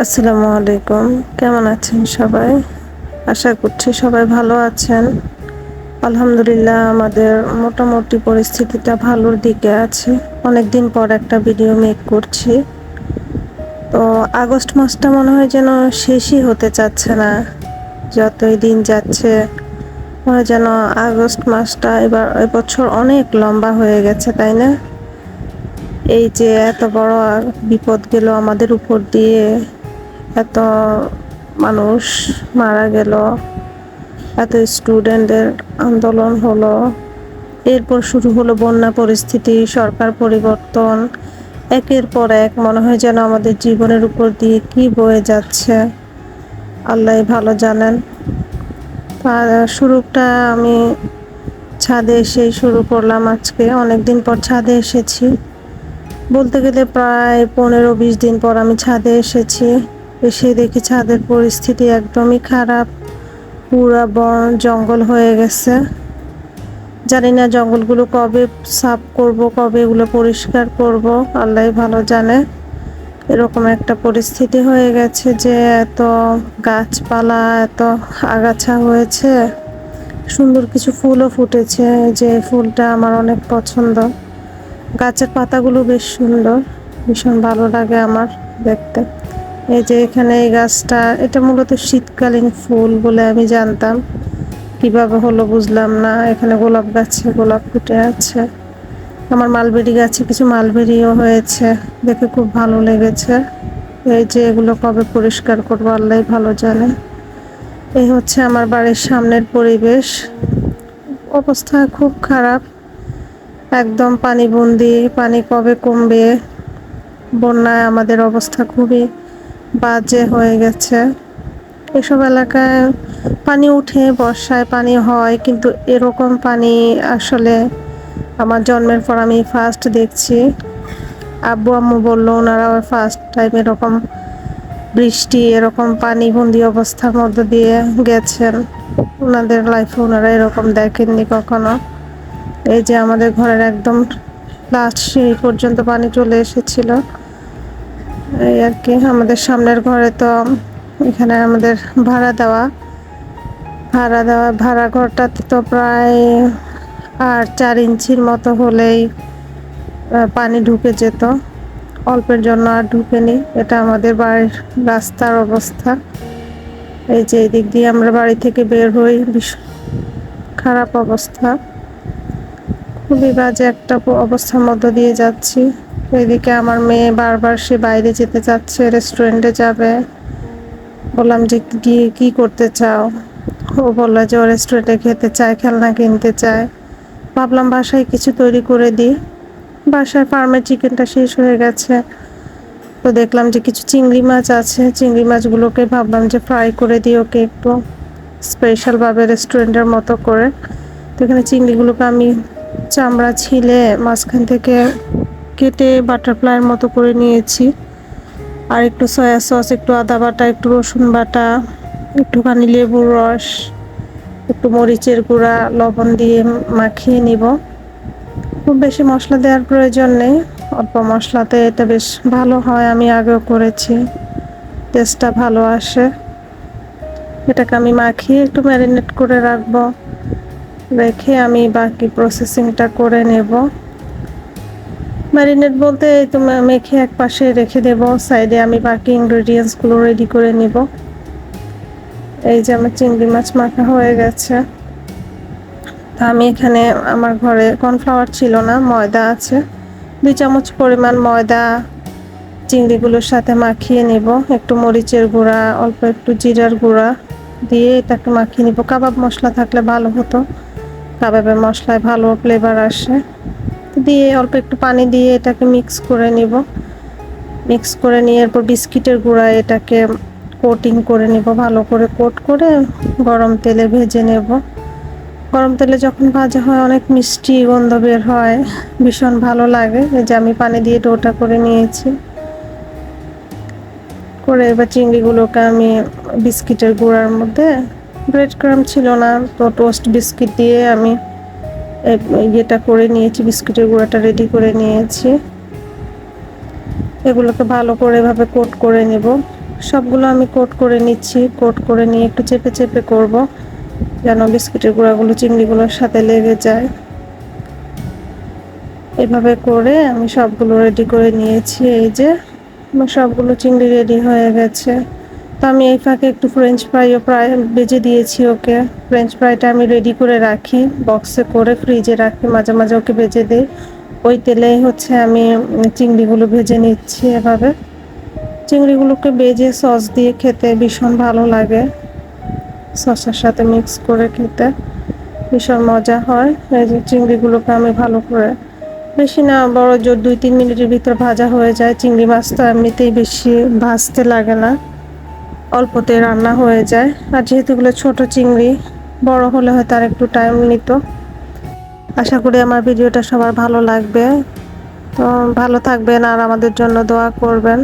আসসালামু আলাইকুম। কেমন আছেন সবাই? আশা করছি সবাই ভালো আছেন। আলহামদুলিল্লাহ আমাদের মোটামুটি পরিস্থিতিটা ভালোর দিকে আছে। অনেকদিন পর একটা ভিডিও মেক করছি। তো আগস্ট মাসটা মনে হয় যেন শেষই হতে চাচ্ছে না। যতই দিন যাচ্ছে মনে হয় যেন আগস্ট মাসটা এবছর অনেক লম্বা হয়ে গেছে, তাই না? এই যে এত বড় বিপদ গেল আমাদের উপর দিয়ে, এত মানুষ মারা গেল, এত স্টুডেন্টদের আন্দোলন হলো, এরপর শুরু হলো বন্যা পরিস্থিতি, সরকার পরিবর্তন, একের পর এক মনে হয় যেন আমাদের জীবনের উপর দিয়ে কি বয়ে যাচ্ছে আল্লাহই ভালো জানেন। আর শুরুটা আমি ছাদে এসেই শুরু করলাম। আজকে অনেকদিন পর ছাদে এসেছি, বলতে গেলে প্রায় 15-20 দিন পর আমি ছাদে এসেছি। এসে দেখি ছাদের পরিস্থিতি একদমই খারাপ, পুরা বন জঙ্গল হয়ে গেছে। জানি না জঙ্গলগুলো কবে সাফ করব, কবে এগুলো পরিষ্কার করব, আল্লাহই ভালো জানে। এরকম একটা পরিস্থিতি হয়ে গেছে যে এত গাছপালা, এত আগাছা হয়েছে, সুন্দর কিছু ফুলও ফুটেছে, যে ফুলটা আমার অনেক পছন্দ। গাছের পাতাগুলো বেশ সুন্দর, ভীষণ ভালো লাগে আমার দেখতে। এই যে এখানে এই গাছটা, এটা মূলত শীতকালীন ফুল বলে আমি জানতাম, কিভাবে হলো বুঝলাম না। এখানে গোলাপ গাছে গোলাপ ফুটে আছে, আমার মালবেরি গাছে কিছু মালবেরিও হয়েছে, দেখে খুব ভালো লেগেছে। এই যে এগুলো কবে পরিষ্কার করবো আল্লাহই ভালো জানে। এই হচ্ছে আমার বাড়ির সামনের পরিবেশ, অবস্থা খুব খারাপ, একদম পানিবন্দি। পানি কবে কমবে? বন্যায় আমাদের অবস্থা খুবই বাজে হয়ে গেছে। এসব এলাকায় পানি উঠে, বর্ষায় পানি হয়, কিন্তু এরকম পানি আসলে আমার জন্মের পর আমি ফার্স্ট দেখছি। আব্বু আম্মু বললো ওনারা ফার্স্ট টাইম এরকম বৃষ্টি, এরকম পানিবন্দি অবস্থার মধ্যে দিয়ে গেছেন। ওনাদের লাইফে ওনারা এরকম দেখেননি কখনো। এই যে আমাদের ঘরের একদম লাস্ট সিঁড়ি পর্যন্ত পানি চলে এসেছিল, এই আর কি। আমাদের সামনের ঘরে তো, এখানে আমাদের ভাড়া ঘরটাতে তো প্রায় আর 4 ইঞ্চির মতো হলেই পানি ঢুকে যেত, অল্পের জন্য আর ঢুকেনি। এটা আমাদের বাড়ির রাস্তার অবস্থা। এই যে এই দিক দিয়ে আমরা বাড়ি থেকে বের হই, খারাপ অবস্থা, খুবই বাজে একটা অবস্থার মধ্য দিয়ে যাচ্ছি। এদিকে আমার মেয়ে বারবার সে বাইরে যেতে চাচ্ছে, রেস্টুরেন্টে যাবে। বললাম যে কি করতে চাও? ও বললো যে ও রেস্টুরেন্টে খেতে চায়, খেলনা কিনতে চায়। ভাবলাম বাসায় কিছু তৈরি করে দিই। বাসায় ফার্মের চিকেনটা শেষ হয়ে গেছে, তো দেখলাম যে কিছু চিংড়ি মাছ আছে, চিংড়ি মাছগুলোকে ভাবলাম যে ফ্রাই করে দিই ওকে একটু স্পেশালভাবে রেস্টুরেন্টের মতো করে। তো এখানে চিংড়িগুলোকে আমি চামড়া ছিলে মাঝখান থেকে কেটে বাটারফ্লাইয়ের মতো করে নিয়েছি। আর একটু সয়া সস, একটু আদা বাটা, একটু রসুন বাটা, একটুখানি লেবুর রস, একটু মরিচের গুঁড়া, লবণ দিয়ে মাখিয়ে নিব। খুব বেশি মশলা দেওয়ার প্রয়োজন নেই, অল্প মশলাতে এটা বেশ ভালো হয়। আমি আগেও করেছি, টেস্টটা ভালো আসে। এটাকে আমি মাখিয়ে একটু ম্যারিনেট করে রাখবো, রেখে আমি বাকি প্রসেসিংটা করে নেব। ম্যারিনেট বলতে এই তো মেখে এক পাশে রেখে দেব, সাইডে আমি বাকি ইনগ্রেডিয়েন্টসগুলো রেডি করে নিব। এই যে আমার চিংড়ি মাছ মাখা হয়ে গেছে। তা আমি এখানে, আমার ঘরে কর্নফ্লাওয়ার ছিল না, ময়দা আছে, 2 চামচ পরিমাণ ময়দা চিংড়িগুলোর সাথে মাখিয়ে নিব। একটু মরিচের গুঁড়া, অল্প একটু জিরার গুঁড়া দিয়ে এটাকে মাখিয়ে নিব। কাবাব মশলা থাকলে ভালো হতো, কাবাবের মশলায় ভালো ফ্লেভার আসে। দিয়ে অল্প একটু পানি দিয়ে এটাকে মিক্স করে নিব। মিক্স করে নিয়ে এরপর বিস্কিটের গুঁড়া এটাকে কোটিং করে নিব, ভালো করে কোট করে গরম তেলে ভেজে নেব। গরম তেলে যখন ভাজা হয় অনেক মিষ্টি গন্ধ বের হয়, ভীষণ ভালো লাগে। এই যে আমি পানি দিয়ে ডোটা করে নিয়েছি, করে এবার চিংড়িগুলোকে আমি বিস্কিটের গুঁড়ার মধ্যে, ব্রেড ক্রাম্ব ছিল না তো টোস্ট বিস্কিট দিয়ে আমি ইয়েটা করে নিয়েছি, বিস্কিটের গুঁড়াটা রেডি করে নিয়েছি। এগুলোকে ভালো করে এভাবে কোট করে নেব। সবগুলো আমি কোট করে নিচ্ছি। কোট করে নিয়ে একটু চেপে চেপে করব, যেন বিস্কিটের গুঁড়াগুলো চিংড়িগুলোর সাথে লেগে যায়। এভাবে করে আমি সবগুলো রেডি করে নিয়েছি। এই যে আমার সবগুলো চিংড়ি রেডি হয়ে গেছে। তো আমি এই ফাঁকে একটু ফ্রেঞ্চ ফ্রাইও প্রায় ভেজে দিয়েছি ওকে। ফ্রেঞ্চ ফ্রাইটা আমি রেডি করে রাখি, বক্সে করে ফ্রিজে রাখি, মাঝে মাঝে ওকে ভেজে দিই। ওই তেলেই হচ্ছে আমি চিংড়িগুলো ভেজে নিচ্ছি। এভাবে চিংড়িগুলোকে ভেজে সস দিয়ে খেতে ভীষণ ভালো লাগে, সসের সাথে মিক্স করে খেতে ভীষণ মজা হয়। এই যে চিংড়িগুলোকে আমি ভালো করে, বেশি না বড় জোর 2-3 মিনিটের ভিতর ভাজা হয়ে যায়। চিংড়ি মাছ তো এমনিতেই বেশি ভাজতে লাগে না, অল্পতে রান্না হয়ে যায়। আর যেহেতু এগুলো ছোট চিংড়ি, বড় হলে হয়তো আর একটু টাইম নিত। আশা করি আমার ভিডিওটা সবার ভালো লাগবে। তো ভালো থাকবেন আর আমাদের জন্য দোয়া করবেন।